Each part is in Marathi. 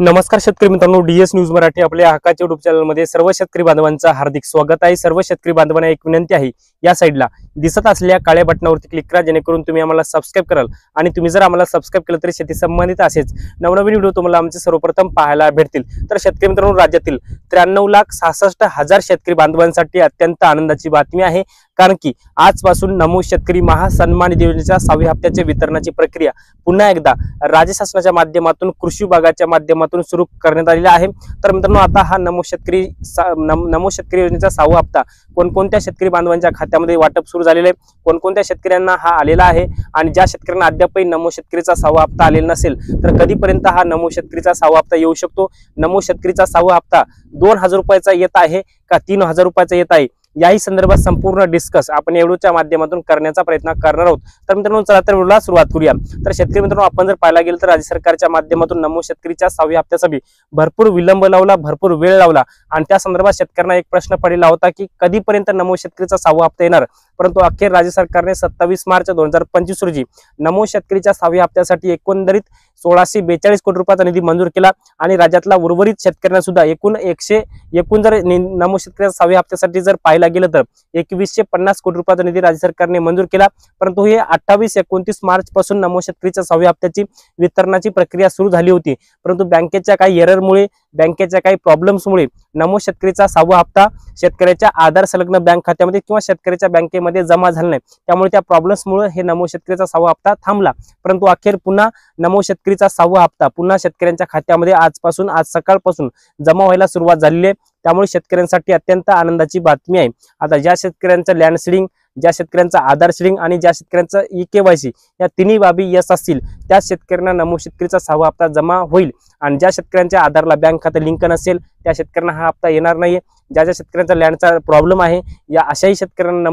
नमस्कार शेतकरी मित्रांनो, डीएस न्यूज मराठी आपल्या हक्काच्या युट्यूब चॅनलमध्ये सर्व शेतकरी बांधवांचं हार्दिक स्वागत आहे। सर्व शेतकरी बांधवांना एक विनंती आहे, या साईडला दिसत असलेल्या काळ्या बटनावरती क्लिक करा, जेणेकरून तुम्ही आम्हाला सबस्क्राइब कराल। आणि तुम्ही जर आम्हाला सबस्क्राइब केलं तर शेती संबंधित असेच नवनवीन व्हिडिओ तुम्हाला आमचे सर्वप्रथम पाहायला भेटतील। तर शेतकरी मित्रांनो, राज्यातील 93,66,000 शेतकरी बांधवांसाठी अत्यंत आनंदाची बातमी आहे, कारण की आजपासून नमो शेतकरी महासन्मान निधी योजनेच्या 6व्या हप्त्याच्या वितरणाची प्रक्रिया पुन्हा एकदा राज्य शासनाच्या माध्यमातून कृषी विभागाच्या माध्यमातून सुरू करण्यात आलेला आहे। तर मित्रांनो, आता हा नमो शेतकरी योजनेचा 6वा हप्ता कोणकोणत्या शेतकरी बांधवांच्या खात्यामध्ये वाटप सुरू झालेले आहे, कोणकोणत्या शेतकऱ्यांना हा आलेला आहे, आणि ज्या शेतकऱ्यांना अद्यापही नमो शेतकरीचा 6वा हप्ता आलेला नसेल तर कधीपर्यंत हा नमो शेतकरीचा 6वा हप्ता येऊ शकतो। नमो शेतकरीचा 6वा हप्ता 2,000 रुपयाचा येत आहे का 3,000 रुपयाचा येत आहे, याही संदर्भात संपूर्ण डिस्कस आपण या व्हिडिओच्या माध्यमातून करण्याचा प्रयत्न करणार आहोत। तर मित्रांनो, चला तर व्हिडिओला सुरुवात करूया। तर शेतकरी मित्रांनो, आपण जर पाहायला गेलं तर राज्य सरकारच्या माध्यमातून नमो शेतकरीच्या 6व्या हप्त्यासाठी भरपूर विलंब लावला, भरपूर वेळ लावला, आणि त्या संदर्भात शेतकऱ्यांना एक प्रश्न पडलेला होता की कधीपर्यंत नमो शेतकरीचा 6वा हप्ता येणार। परंतु अखेर राज्य सरकारने 27 मार्च 2025 रोजी नमो शेतकरीच्या 6व्या हप्त्यासाठी एकंदरीत 1642 कोटी रुपयाचा निधी मंजूर केला, आणि राज्यातला उर्वरित शेतकऱ्यांना सुद्धा एकूण जर नमो शेतकऱ्याच्या 6व्या हप्त्यासाठी जर पाहायला गेलं तर 2150 कोटी रुपयाचा निधी राज्य सरकारने मंजूर केला। परंतु हे 28-29 मार्च पासून नमो शेतकरीच्या 6व्या हप्त्याची वितरणाची प्रक्रिया सुरू झाली होती, परंतु बँकेच्या काही एररमुळे, बँकेच्या काही प्रॉब्लेम्समुळे नमो शेतकरीचा 6वा हप्ता शेतकऱ्याच्या आधार संलग्न बँक खात्यामध्ये किंवा शेतकऱ्याच्या बँकेमध्ये जमा झाला नाही। त्यामुळे त्या प्रॉब्लेम्समुळे हे नमो शेतकरीचा 6वा हप्ता थांबला। परंतु अखेर पुन्हा नमो शेतकरीचा 6वा हप्ता पुन्हा शेतकऱ्यांच्या खात्यामध्ये आज सकाळपासून जमा व्हायला सुरुवात झालेली आहे। त्यामुळे शेतकऱ्यांसाठी अत्यंत आनंदाची बातमी आहे। आता ज्या शेतकऱ्यांचं लँड सीडिंग, ज्या शेतकऱ्यांचा आधार सीडिंग आणि ज्या शेतकऱ्यांचं ई-केवायसी या तिन्ही बाबी यस असतील त्या शेतकऱ्यांना नमो शेतकरीचा 6वा हप्ता जमा होईल, आणि ज्या शेतकऱ्यांच्या आधारला बँक खाते लिंक नसेल त्या शेतकऱ्यांना हा हप्ता येणार नाहीये। ज्या शेतकऱ्यांचा लँडचा प्रॉब्लेम आहे या अशाही शेतकऱ्यांना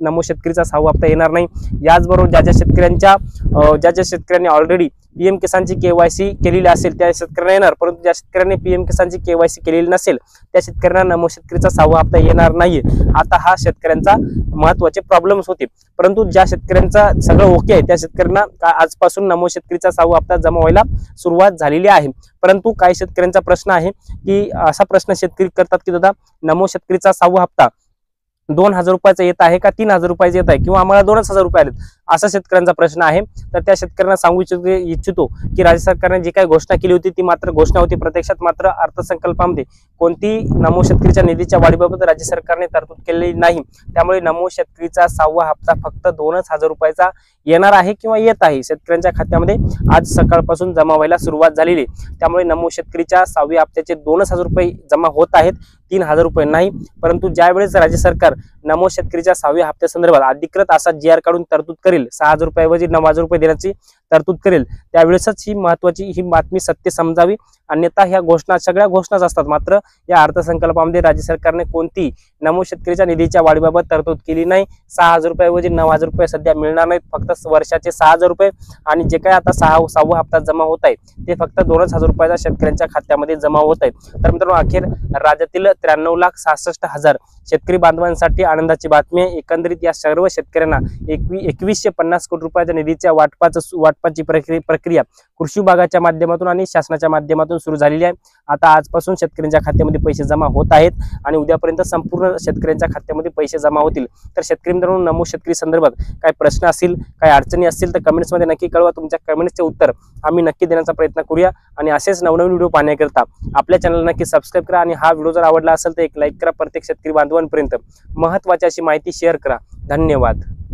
नमो शेतकरीचा 6वा हप्ता येणार नाही। याचबरोबर ज्या शेतकऱ्यांनी ऑलरेडी पीएम किसानची केवायसी केलेली असेल त्या शेतकऱ्यांना येणार, परंतु ज्या शेतकऱ्यांनी पीएम किसानची केवायसी केलेली नसेल त्या शेतकऱ्यांना नमो शेतकरीचा 6वा हप्ता येणार नाहीये। आता हा शेतकऱ्यांचा महत्त्वाचे प्रॉब्लेम्स होते, परंतु ज्या शेतकऱ्यांचा सगळं ओके आहे त्या शेतकऱ्यांना आजपासून नमो शेतकरीचा 6वा हप्ता जमा व्हायला सुरुवात झालेली आहे। परंतु काही शेतकऱ्यांचा प्रश्न आहे की असा प्रश्न शेतकरी करतात की दादा, नमो शेतकरीचा 6वा हप्ता 2,000 रुपयाचा येत आहे का 3,000 रुपयाचा येत आहे, किंवा आम्हाला 2,000 रुपये आलेत, असा शेतकऱ्यांचा प्रश्न आहे। तर त्या शेतकऱ्यांना सांगू इच्छितो की राज्य सरकारने जी काही घोषणा केली होती ती मात्र घोषणा होती, प्रत्यक्षात मात्र अर्थसंकल्पामध्ये कोणती नमो शेतकरीच्या निधीच्या वाढीबाबत राज्य सरकारने तरतूद केलेली नाही। त्यामुळे नमो शेतकरीचा 6वा हप्ता फक्त 2,000 रुपयाचा येणार आहे किंवा येत आहे, शेतकऱ्यांच्या खात्यामध्ये आज सकाळपासून जमा व्हायला सुरुवात झालेली। त्यामुळे नमो शेतकरीच्या 6व्या हप्त्याचे 2,000 रुपये जमा होत आहेत, 3,000 रुपये नाही। परंतु ज्यावेळेस राज्य सरकार नमो शेतकरीच्या 6व्या हप्त्यासंदर्भात अधिकृत असा GR काढून तरतूद करेल, 6,000 रुपयाऐवजी 9,000 रुपये देण्याची तरतूद करेल, त्यावेळेसच ही महत्त्वाची बातमी सत्य समजावी। अन्यथा ह्या घोषणा सगळ्या घोषणाच असतात, मात्र या अर्थसंकल्पामध्ये राज्य सरकारने कोणती नमो शेतकरीच्या निधीच्या वाढीबाबत तरतूद केली नाही। 6,000 रुपयाऐवजी 9,000 रुपये सध्या मिळणार नाहीत, फक्त वर्षाचे 6,000 रुपये, आणि जे काही आता 6वा हप्ता जमा होत आहे ते फक्त 2,000 रुपयाचा शेतकऱ्यांच्या खात्यामध्ये जमा होत आहे। तर मित्रांनो, अखेर राज्यातील 93,66,000 शेतकरी बांधवांसाठी आनंदाची बातमी आहे। एकंदरीत या सर्व शेतकऱ्यांना 2150 कोटी रुपयाच्या निधीच्या वाटपाची प्रक्रिया कृषी विभागाच्या माध्यमातून आणि शासनाच्या माध्यमातून सुरू झालेली आहे। आता आजपासून शेतकऱ्यांच्या खात्यामध्ये पैसे जमा होत आहेत, आणि उद्यापर्यंत संपूर्ण शेतकऱ्यांच्या खात्यामध्ये पैसे जमा होतील। तर शेतकरी मित्रांनो, नमो शेतकरी संदर्भात काही प्रश्न असतील, काही अडचणी असतील तर कमेंट्समध्ये नक्की कळवा। तुमच्या कमेंट्सचे उत्तर आम्ही नक्की देण्याचा प्रयत्न करूया, आणि असेच नवनवीन व्हिडिओ पाहण्याकरिता आपल्या चॅनलला नक्की सबस्क्राइब करा, आणि हा व्हिडिओ जर आवडला असेल तर एक लाईक करा। प्रत्येक शेतकरी बांधवांपर्यंत महत्त्वाची अशी माहिती शेअर करा। धन्यवाद।